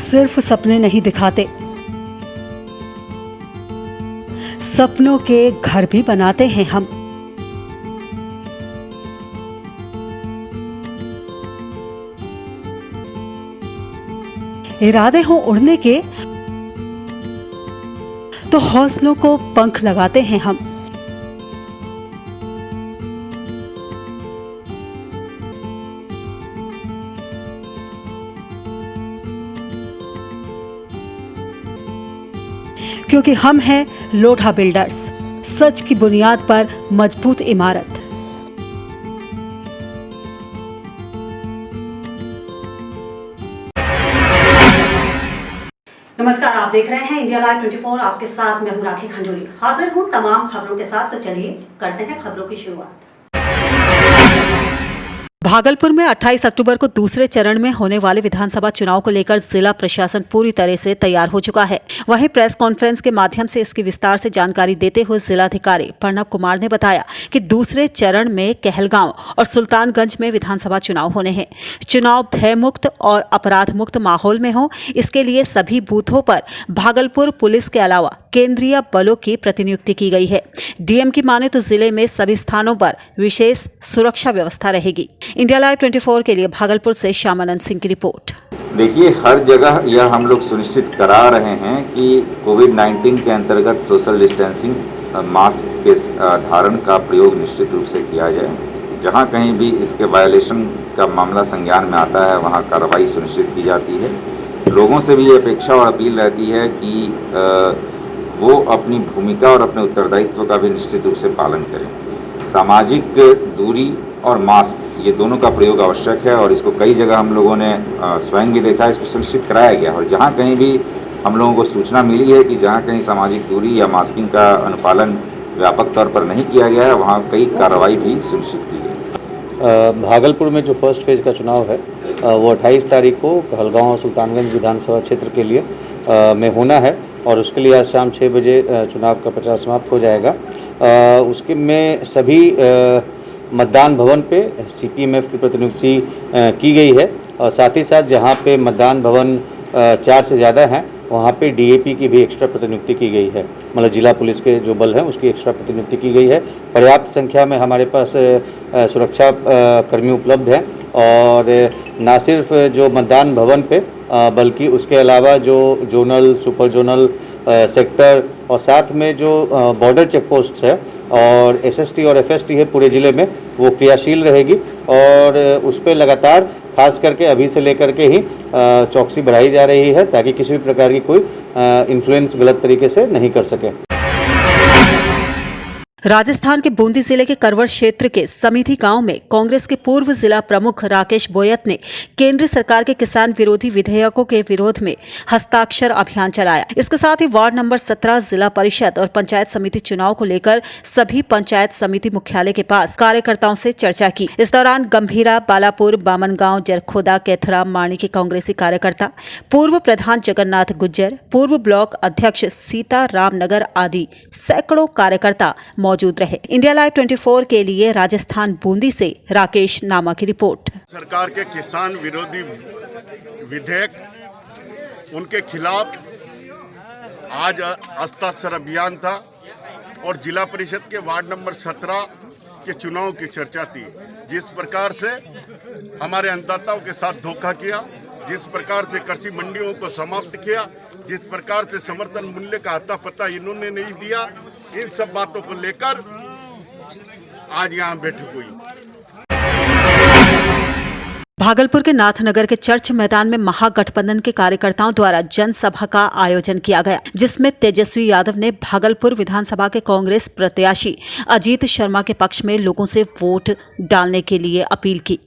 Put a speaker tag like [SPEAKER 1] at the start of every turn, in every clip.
[SPEAKER 1] सिर्फ सपने नहीं दिखाते, सपनों के घर भी बनाते हैं हम। इरादे हो उड़ने के तो हौसलों को पंख लगाते हैं हम। क्योंकि हम हैं लोढ़ा बिल्डर्स, सच की बुनियाद पर मजबूत इमारत। नमस्कार, आप देख रहे हैं इंडिया लाइव 24। आपके साथ मैं हूं राखी खंडोरी। हाजिर हूं तमाम खबरों के साथ। तो चलिए करते हैं खबरों की शुरुआत। भागलपुर में 28 अक्टूबर को दूसरे चरण में होने वाले विधानसभा चुनाव को लेकर जिला प्रशासन पूरी तरह से तैयार हो चुका है। वहीं प्रेस कॉन्फ्रेंस के माध्यम से इसकी विस्तार से जानकारी देते हुए जिलाधिकारी प्रणव कुमार ने बताया कि दूसरे चरण में कहलगांव और सुल्तानगंज में विधानसभा चुनाव होने हैं। चुनाव भयमुक्त और अपराध मुक्त माहौल में हो, इसके लिए सभी बूथों पर भागलपुर पुलिस के अलावा केंद्रीय बलों की प्रतिनियुक्ति की गई है। डीएम की माने तो जिले में सभी स्थानों पर विशेष सुरक्षा व्यवस्था रहेगी। इंडिया लाइव 24 के लिए भागलपुर से श्यामानंद सिंह की रिपोर्ट।
[SPEAKER 2] देखिए, हर जगह यह हम लोग सुनिश्चित करा रहे हैं कि कोविड-19 के अंतर्गत सोशल डिस्टेंसिंग, मास्क के धारण का प्रयोग निश्चित रूप से किया जाए। जहां कहीं भी इसके वायलेशन का मामला संज्ञान में आता है, वहां कार्रवाई सुनिश्चित की जाती है। लोगों से भी ये अपेक्षा और अपील रहती है कि वो अपनी भूमिका और अपने उत्तरदायित्व का भी निश्चित रूप से पालन करें। सामाजिक दूरी और मास्क, ये दोनों का प्रयोग आवश्यक है और इसको कई जगह हम लोगों ने स्वयं भी देखा है, इसको सुनिश्चित कराया गया। और जहाँ कहीं भी हम लोगों को सूचना मिली है कि जहाँ कहीं सामाजिक दूरी या मास्किंग का अनुपालन व्यापक तौर पर नहीं किया गया है, वहाँ कई कार्रवाई भी सुनिश्चित की गई।
[SPEAKER 3] भागलपुर में जो फर्स्ट फेज़ का चुनाव है वो 28 तारीख को कहलगांव और सुल्तानगंज विधानसभा क्षेत्र के लिए में होना है और उसके लिए आज शाम 6 बजे चुनाव का प्रचार समाप्त हो जाएगा। उसके में सभी मतदान भवन पे सीपीएमएफ की प्रतिनियुक्ति की गई है और साथ ही साथ जहाँ पे मतदान भवन 4 से ज़्यादा हैं वहाँ पे डीएपी की भी एक्स्ट्रा प्रतिनियुक्ति की गई है। मतलब जिला पुलिस के जो बल हैं उसकी एक्स्ट्रा प्रतिनियुक्ति की गई है। पर्याप्त संख्या में हमारे पास सुरक्षा कर्मी उपलब्ध हैं और ना सिर्फ जो मतदान भवन पे बल्कि उसके अलावा जो जोनल, सुपर जोनल सेक्टर और साथ में जो बॉर्डर चेक पोस्ट्स है और एसएसटी और एफएसटी है पूरे ज़िले में, वो क्रियाशील रहेगी और उस पर लगातार खास करके अभी से लेकर के ही चौकसी बढ़ाई जा रही है ताकि किसी भी प्रकार की कोई इन्फ्लुएंस गलत तरीके से नहीं कर सके।
[SPEAKER 1] राजस्थान के बूंदी जिले के करवर क्षेत्र के समिति गांव में कांग्रेस के पूर्व जिला प्रमुख राकेश बोयत ने केंद्र सरकार के किसान विरोधी विधेयकों के विरोध में हस्ताक्षर अभियान चलाया। इसके साथ ही वार्ड नंबर 17 जिला परिषद और पंचायत समिति चुनाव को लेकर सभी पंचायत समिति मुख्यालय के पास कार्यकर्ताओं से चर्चा की। इस दौरान गंभीरा, बालापुर, बामनगांव, जरखोदा, कैथरा, माणी के कांग्रेसी कार्यकर्ता, पूर्व प्रधान जगन्नाथ गुज्जर, पूर्व ब्लॉक अध्यक्ष सीता रामनगर आदि सैकड़ों कार्यकर्ता मौजूद रहे। इंडिया लाइव 24 के लिए राजस्थान बूंदी से राकेश नामा की रिपोर्ट।
[SPEAKER 4] सरकार के किसान विरोधी विधेयक, उनके खिलाफ आज हस्ताक्षर अभियान था और जिला परिषद के वार्ड नंबर 17 के चुनाव की चर्चा थी। जिस प्रकार से हमारे अन्नदाताओं के साथ धोखा किया, जिस प्रकार से कृषि मंडियों को समाप्त किया, जिस प्रकार से समर्थन मूल्य का अता पता इन्होंने नहीं दिया, इन सब बातों को लेकर आज यहाँ बैठक हुई।
[SPEAKER 1] भागलपुर के नाथनगर के चर्च मैदान में महागठबंधन के कार्यकर्ताओं द्वारा जनसभा का आयोजन किया गया, जिसमें तेजस्वी यादव ने भागलपुर विधानसभा के कांग्रेस प्रत्याशी अजीत शर्मा के पक्ष में लोगों से वोट डालने के लिए अपील की।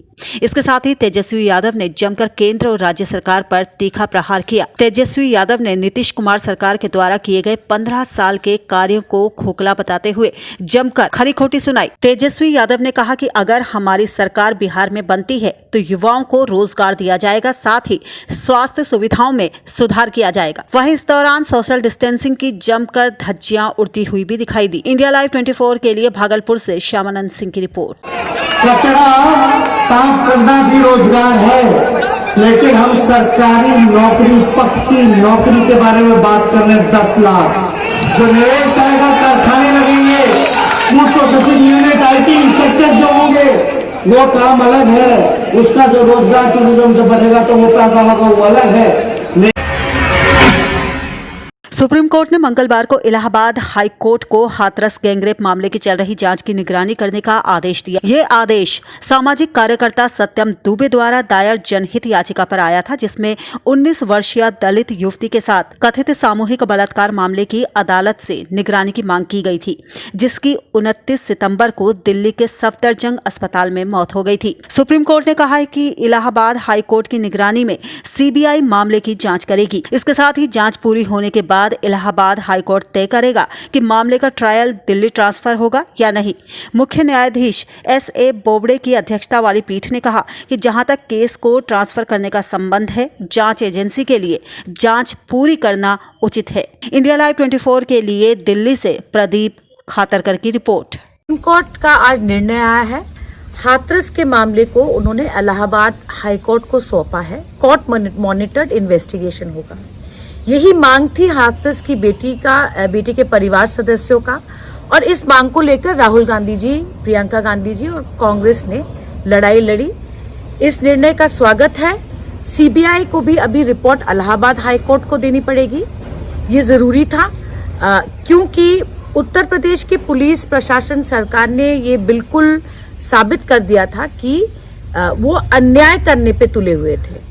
[SPEAKER 1] इसके साथ ही तेजस्वी यादव ने जमकर केंद्र और राज्य सरकार पर तीखा प्रहार किया। तेजस्वी यादव ने नीतीश कुमार सरकार के द्वारा किए गए 15 साल के कार्यों को खोखला बताते हुए जमकर खरी खोटी सुनाई। तेजस्वी यादव ने कहा कि अगर हमारी सरकार बिहार में बनती है तो युवाओं को रोजगार दिया जाएगा, साथ ही स्वास्थ्य सुविधाओं में सुधार किया जाएगा। वहीं इस दौरान सोशल डिस्टेंसिंग की जमकर धज्जियां उड़ती हुई भी दिखाई दी। इंडिया लाइव 24 के लिए भागलपुर से श्यामानंद सिंह की रिपोर्ट।
[SPEAKER 5] काम करना भी रोजगार है, लेकिन हम सरकारी नौकरी, पक्की नौकरी के बारे में बात कर रहे हैं। 10 लाख जो निवेश आएगा, कारखाने लगेंगे, food processing unit, IT sector जो होंगे वो काम अलग है, उसका जो रोजगार टूरिज्म जो बढ़ेगा तो वो काम होगा वो अलग है।
[SPEAKER 1] सुप्रीम कोर्ट ने मंगलवार को इलाहाबाद हाई कोर्ट को हाथरस गैंगरेप मामले की चल रही जांच की निगरानी करने का आदेश दिया। ये आदेश सामाजिक कार्यकर्ता सत्यम दुबे द्वारा दायर जनहित याचिका पर आया था, जिसमें 19 वर्षीय दलित युवती के साथ कथित सामूहिक बलात्कार मामले की अदालत से निगरानी की मांग की गई थी, जिसकी 29 सितंबर को दिल्ली के सफदरजंग अस्पताल में मौत हो गई थी। सुप्रीम कोर्ट ने कहा है कि इलाहाबाद हाई कोर्ट की निगरानी में CBI मामले की जांच करेगी। इसके साथ ही जांच पूरी होने के बाद इलाहाबाद हाईकोर्ट तय करेगा कि मामले का ट्रायल दिल्ली ट्रांसफर होगा या नहीं। मुख्य न्यायाधीश SA बोबड़े की अध्यक्षता वाली पीठ ने कहा कि जहां तक केस को ट्रांसफर करने का संबंध है, जांच एजेंसी के लिए जांच पूरी करना उचित है। इंडिया लाइव 24 के लिए दिल्ली से प्रदीप खातरकर की रिपोर्ट।
[SPEAKER 6] सुप्रीम कोर्ट का आज निर्णय आया है। हाथरस के मामले को उन्होंने इलाहाबाद हाई कोर्ट को सौंपा है। कोर्ट मॉनिटर्ड इन्वेस्टिगेशन होगा। यही मांग थी हाथरस की बेटी के परिवार सदस्यों का, और इस मांग को लेकर राहुल गांधी जी, प्रियंका गांधी जी और कांग्रेस ने लड़ाई लड़ी। इस निर्णय का स्वागत है। CBI को भी अभी रिपोर्ट इलाहाबाद हाई कोर्ट को देनी पड़ेगी। ये जरूरी था क्योंकि उत्तर प्रदेश की पुलिस प्रशासन सरकार ने ये बिल्कुल साबित कर दिया था कि वो अन्याय करने पे तुले हुए थे।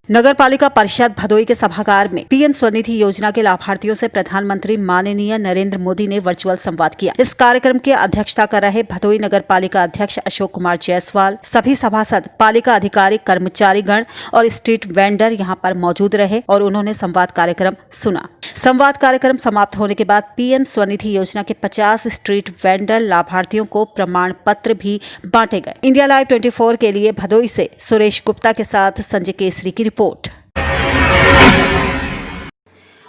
[SPEAKER 1] नगर पालिका परिषद भदोई के सभागार में PM स्वनिधि योजना के लाभार्थियों से प्रधानमंत्री माननीय नरेंद्र मोदी ने वर्चुअल संवाद किया। इस कार्यक्रम की अध्यक्षता कर रहे भदोई नगर पालिका अध्यक्ष अशोक कुमार जायसवाल, सभी सभासद, पालिका अधिकारी, कर्मचारीगण और स्ट्रीट वेंडर यहां पर मौजूद रहे और उन्होंने संवाद कार्यक्रम सुना। संवाद कार्यक्रम समाप्त होने के बाद PM स्वनिधि योजना के 50 स्ट्रीट वेंडर लाभार्थियों को प्रमाण पत्र भी बांटे गए। इंडिया लाइव 24 के लिए भदोई से सुरेश गुप्ता के साथ संजय केसरी की रिपोर्ट।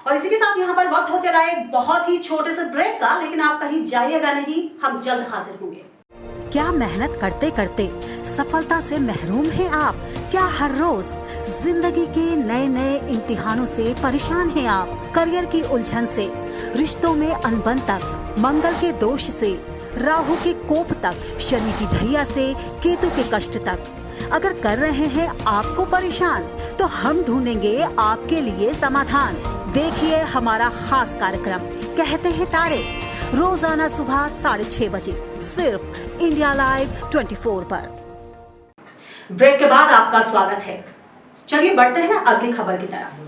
[SPEAKER 7] और इसी के साथ यहाँ पर वक्त हो चला एक बहुत ही छोटे से ब्रेक का, लेकिन आप कहीं जाइएगा नहीं, हम जल्द हाजिर होंगे।
[SPEAKER 1] क्या मेहनत करते करते सफलता से महरूम हैं आप? क्या हर रोज जिंदगी के नए नए इम्तिहानों से परेशान हैं आप? करियर की उलझन से, रिश्तों में अनबन तक, मंगल के दोष से, राहु के कोप तक, शनि की ढैया से केतु के कष्ट तक अगर कर रहे हैं आपको परेशान, तो हम ढूंढेंगे आपके लिए समाधान। देखिए हमारा खास कार्यक्रम कहते हैं तारे, रोजाना सुबह 6:30 बजे सिर्फ इंडिया लाइव 24 पर।
[SPEAKER 7] ब्रेक के बाद आपका स्वागत है। चलिए बढ़ते हैं अगली खबर की तरफ।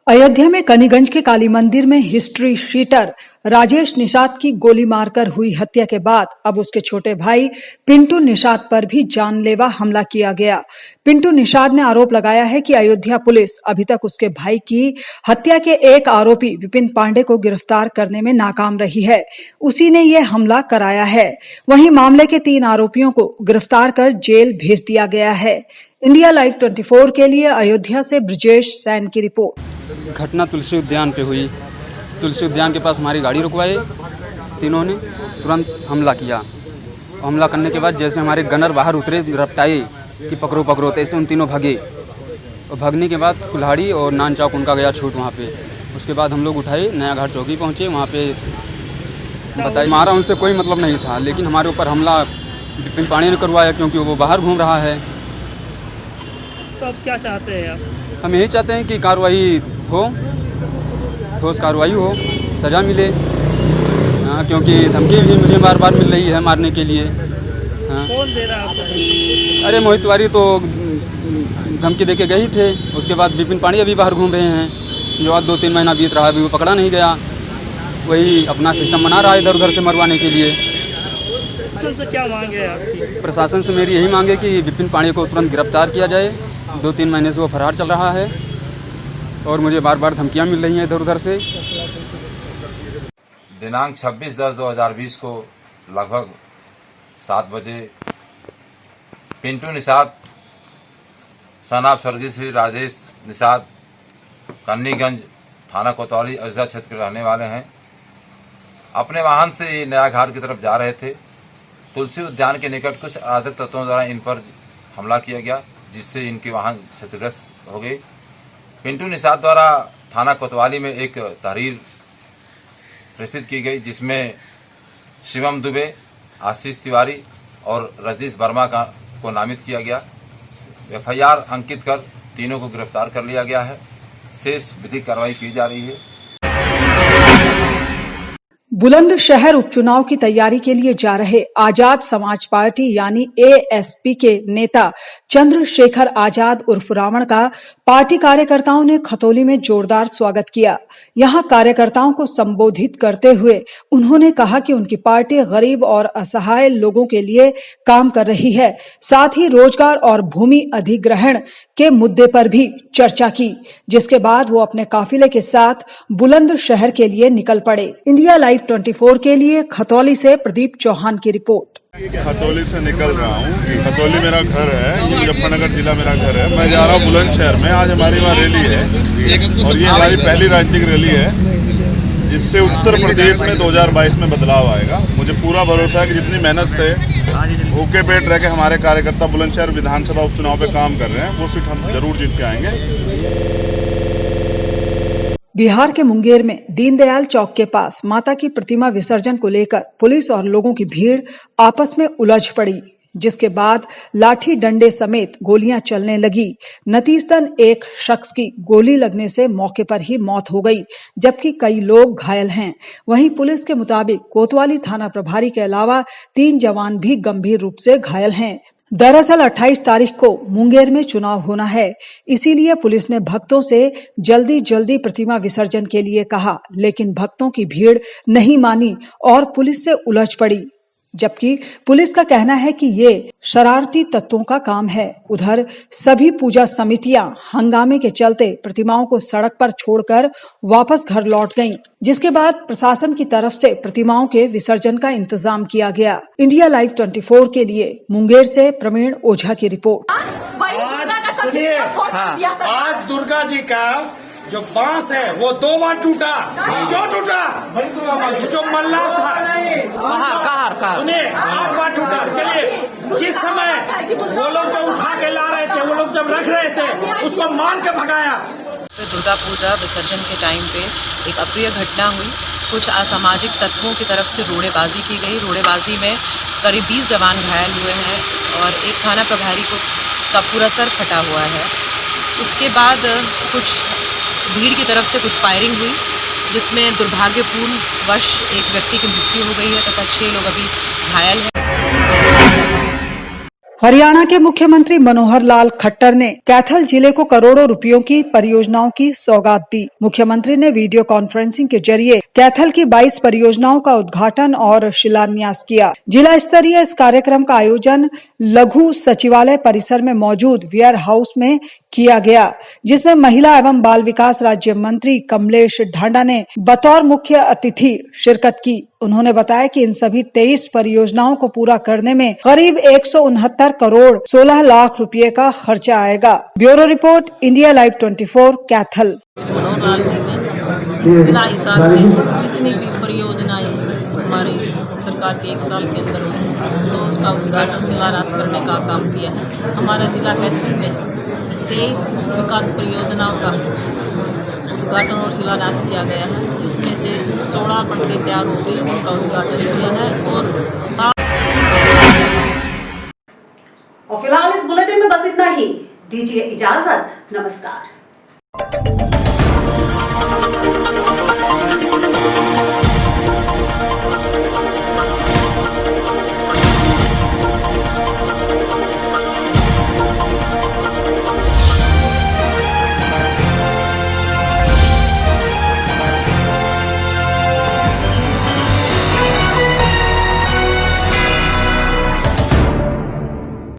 [SPEAKER 8] अयोध्या में कनीगंज के काली मंदिर में हिस्ट्री शीटर राजेश निषाद की गोली मारकर हुई हत्या के बाद अब उसके छोटे भाई पिंटू निषाद पर भी जानलेवा हमला किया गया। पिंटू निषाद ने आरोप लगाया है कि अयोध्या पुलिस अभी तक उसके भाई की हत्या के एक आरोपी विपिन पांडे को गिरफ्तार करने में नाकाम रही है। उसी ने यह हमला कराया है। वहीं मामले के 3 आरोपियों को गिरफ्तार कर जेल भेज दिया गया है। इंडिया लाइव 24 के लिए अयोध्या से ब्रजेश सैन की रिपोर्ट।
[SPEAKER 9] घटना तुलसी उद्यान पे हुई। तुलसी उद्यान के पास हमारी गाड़ी रुकवाई, तीनों ने तुरंत हमला किया। हमला करने के बाद जैसे हमारे गनर बाहर उतरे, रपटाए कि पकड़ो पकड़ो, तैसे उन तीनों भागे। और भागने के बाद कुल्हाड़ी और नान चौक उनका गया छूट वहाँ पे। उसके बाद हम लोग उठाए, नया घाट चौकी पहुँचे। वहाँ पे बताइए, हमारा उनसे कोई मतलब नहीं था, लेकिन हमारे ऊपर हमला विपिन पांडे ने करवाया क्योंकि वो बाहर घूम रहा है।
[SPEAKER 10] तो अब क्या चाहते हैं आप?
[SPEAKER 9] हम यही चाहते हैं कि कार्रवाई हो, ठोस कार्रवाई हो, सज़ा मिले। क्योंकि धमकी भी मुझे बार बार मिल रही है मारने के लिए।
[SPEAKER 10] कौन दे रहा है?
[SPEAKER 9] अरे मोहित तिवारी तो धमकी देके गए ही थे। उसके बाद विपिन पांडे अभी बाहर घूम रहे हैं, जो आज 2-3 महीना बीत रहा है, अभी वो पकड़ा नहीं गया। वही अपना सिस्टम बना रहा है इधर उधर से मरवाने के लिए।
[SPEAKER 10] प्रशासन से क्या मांग है आपकी?
[SPEAKER 9] प्रशासन से मेरी यही मांग है कि विपिन पांडे को तुरंत गिरफ्तार किया जाए। 2-3 महीने से वो फरार चल रहा है और मुझे बार बार धमकियां मिल रही हैं इधर उधर से।
[SPEAKER 11] दिनांक 26/10/2020 को लगभग 7 बजे पिंटू निषाद सनाब स्वर्गीय श्री राजेश निषाद कन्नीगंज थाना कोतवाली अयोध्या क्षेत्र के रहने वाले हैं, अपने वाहन से नया घाट की तरफ जा रहे थे। तुलसी उद्यान के निकट कुछ अराजक तत्वों द्वारा इन पर हमला किया गया, जिससे इनके वाहन क्षतिग्रस्त हो गए। पिंटू निषाद द्वारा थाना कोतवाली में एक तहरीर प्रेषित की गई, जिसमें शिवम दुबे, आशीष तिवारी और रजनीश वर्मा को नामित किया गया। FIR अंकित कर तीनों को गिरफ्तार कर लिया गया है। शेष विधिक कार्रवाई की जा रही है।
[SPEAKER 8] बुलंदशहर उपचुनाव की तैयारी के लिए जा रहे आजाद समाज पार्टी यानी ASP के नेता चंद्रशेखर आजाद उर्फ रावण का पार्टी कार्यकर्ताओं ने खतौली में जोरदार स्वागत किया। यहां कार्यकर्ताओं को संबोधित करते हुए उन्होंने कहा कि उनकी पार्टी गरीब और असहाय लोगों के लिए काम कर रही है। साथ ही रोजगार और भूमि अधिग्रहण के मुद्दे पर भी चर्चा की, जिसके बाद वो अपने काफिले के साथ बुलंदशहर के लिए निकल पड़े। इंडिया लाइव 24 के लिए खतौली से प्रदीप चौहान की रिपोर्ट।
[SPEAKER 12] खतौली से निकल रहा हूँ। खतौली मेरा घर है, ये मुजफ्फरनगर जिला मेरा घर है। मैं जा रहा हूँ बुलंदशहर में। आज हमारी वहाँ रैली है और ये हमारी पहली राजनीतिक रैली है, जिससे उत्तर प्रदेश में 2022 में बदलाव आएगा। मुझे पूरा भरोसा है कि जितनी मेहनत से भूखे पेट रह के हमारे कार्यकर्ता बुलंदशहर विधानसभा उपचुनाव पे काम कर रहे हैं, वो सीट हम जरूर जीत के आएंगे।
[SPEAKER 8] बिहार के मुंगेर में दीनदयाल चौक के पास माता की प्रतिमा विसर्जन को लेकर पुलिस और लोगों की भीड़ आपस में उलझ पड़ी, जिसके बाद लाठी डंडे समेत गोलियां चलने लगी। नतीजतन एक शख्स की गोली लगने से मौके पर ही मौत हो गई, जबकि कई लोग घायल हैं। वहीं पुलिस के मुताबिक कोतवाली थाना प्रभारी के अलावा 3 जवान भी गंभीर रूप से घायल हैं। दरअसल 28 तारीख को मुंगेर में चुनाव होना है, इसीलिए पुलिस ने भक्तों से जल्दी प्रतिमा विसर्जन के लिए कहा, लेकिन भक्तों की भीड़ नहीं मानी और पुलिस से उलझ पड़ी। जबकि पुलिस का कहना है कि ये शरारती तत्वों का काम है। उधर सभी पूजा समितियां हंगामे के चलते प्रतिमाओं को सड़क पर छोड़कर वापस घर लौट गईं, जिसके बाद प्रशासन की तरफ से प्रतिमाओं के विसर्जन का इंतजाम किया गया। इंडिया लाइव 24 के लिए मुंगेर से प्रवीण ओझा की रिपोर्ट।
[SPEAKER 5] आज दुर्गा जी का जो बांस है वो 2 बार टूटा। क्यों टूटा? जो मल्ला था सुनिए, 8 बार टूटा। चलिए, जिस समय वो लोग जब उठा के ला रहे थे, वो लोग जब रख रहे थे, उसको मार के भगाया।
[SPEAKER 13] दुर्गा पूजा विसर्जन के टाइम पे एक अप्रिय घटना हुई। कुछ असामाजिक तत्वों की तरफ से रोड़ेबाजी की गई। रोड़ेबाजी में करीब 20 जवान घायल हुए हैं और एक थाना प्रभारी का पूरा सर फटा हुआ है। उसके बाद कुछ भीड़ की तरफ से कुछ फायरिंग हुई, जिसमें दुर्भाग्यपूर्ण वश एक व्यक्ति की मृत्यु हो गई है तथा 6 लोग अभी घायल हैं।
[SPEAKER 8] हरियाणा के मुख्यमंत्री मनोहर लाल खट्टर ने कैथल जिले को करोड़ों रुपयों की परियोजनाओं की सौगात दी। मुख्यमंत्री ने वीडियो कॉन्फ्रेंसिंग के जरिए कैथल की 22 परियोजनाओं का उद्घाटन और शिलान्यास किया। जिला स्तरीय इस कार्यक्रम का आयोजन लघु सचिवालय परिसर में मौजूद वेयर हाउस में किया गया, जिसमें महिला एवं बाल विकास राज्य मंत्री कमलेश ढांडा ने बतौर मुख्य अतिथि शिरकत की। उन्होंने बताया कि इन सभी 23 परियोजनाओं को पूरा करने में करीब 169 करोड़ 16 लाख रुपए का खर्चा आएगा। Bureau report, India live 24, Kaithal.
[SPEAKER 14] Manohar Lal ji ने जिला हिसाब से जितनी भी परियोजनाएं हमारी सरकार के 1 साल के अंदर हुई, तो उसका उद्घाटन शिलान्यास करने का काम किया है। हमारे जिला कैथल में 23 विकास परियोजनाओं का उद्घाटन और शिलान्यास किया गया है, जिसमें से 16 बनके तैयार हो गई, उनका उद्घाटन किया है।
[SPEAKER 7] और फिलहाल इस बुलेटिन में बस इतना ही। दीजिए इजाजत। नमस्कार।